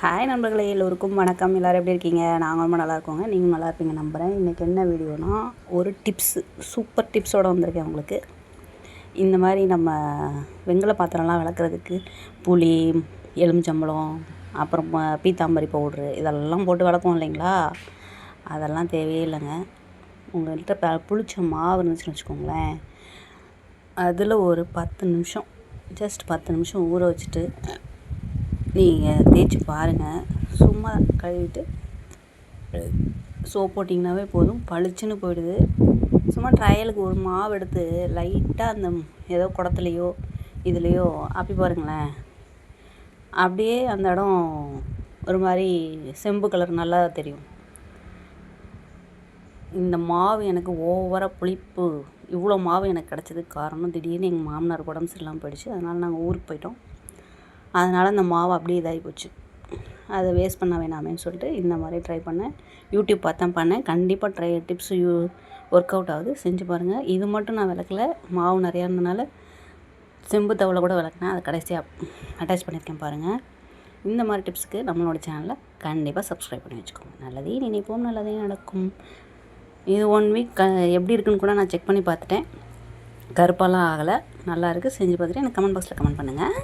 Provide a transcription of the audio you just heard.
Hi நண்பர்களே, எல்லோருக்கும் வணக்கம். எல்லோரும் எப்படி இருக்கீங்க? நாங்கள் ரொம்ப நல்லா இருக்கோங்க. நீங்கள் நல்லா இருப்பீங்க நம்புகிறேன். இன்றைக்கி என்ன வீடியோனா, ஒரு டிப்ஸு, சூப்பர் டிப்ஸோடு வந்திருக்கேன் உங்களுக்கு. இந்த மாதிரி நம்ம வெண்கல பாத்திரம்லாம் விளக்குறதுக்கு புளி, எலுமிச்சம்பழம், அப்புறம் பீத்தாம்பரி பவுட்ரு இதெல்லாம் போட்டு விளக்குவோம் இல்லைங்களா? அதெல்லாம் தேவையே இல்லைங்க. உங்கள்கிட்ட புளிச்ச மாவு இருந்துச்சுன்னு வச்சுக்கோங்களேன், அதில் ஒரு 10 நிமிஷம், ஜஸ்ட் 10 நிமிஷம் ஊற வச்சுட்டு நீங்கள் தேய்ச்சி பாருங்கள். சும்மா கழுவிட்டு சோப் போட்டிங்கனாவே போதும், பளிச்சுன்னு போயிடுது. சும்மா ட்ரையலுக்கு ஒரு மாவு எடுத்து லைட்டாக அந்த ஏதோ குடத்துலையோ இதுலேயோ அப்படி பாருங்களேன், அப்படியே அந்த இடம் ஒரு மாதிரி செம்பு கலர் நல்லா தெரியும். இந்த மாவு எனக்கு ஓவராக புளிப்பு, இவ்வளோ மாவு எனக்கு கிடச்சதுக்கு காரணம் திடீர்னு எங்கள் மாமனார் உடம்பு சரியில்லாமல் போயிடுச்சு. அதனால் நாங்கள் ஊருக்கு போயிட்டோம். அதனால் அந்த மாவு அப்படியே இதாகி போச்சு. அதை வேஸ்ட் பண்ண வேணாமேன்னு சொல்லிட்டு இந்த மாதிரி ட்ரை பண்ணேன். யூடியூப் பார்த்து தான் பண்ணேன். கண்டிப்பாக டிப்ஸு ஒர்க் அவுட் ஆகுது, செஞ்சு பாருங்கள். இது மட்டும் நான் விளக்கல, மாவு நிறையா இருந்தனால செம்பு தவளை கூட விளக்குனேன். அதை கடைசியாக அட்டாச் பண்ணியிருக்கேன் பாருங்கள். இந்த மாதிரி டிப்ஸுக்கு நம்மளோட சேனலை கண்டிப்பாக சப்ஸ்கிரைப் பண்ணி வச்சுக்கோங்க. நல்லதே நினைப்போம், நல்லதே நடக்கும். இது 1 வீக் எப்படி இருக்குன்னு கூட நான் செக் பண்ணி பார்த்துட்டேன். கருப்பாலாம் ஆகலை, நல்லா இருக்குது. செஞ்சு பார்த்துட்டு எனக்கு கமெண்ட் பாக்ஸில் கமெண்ட் பண்ணுங்கள்.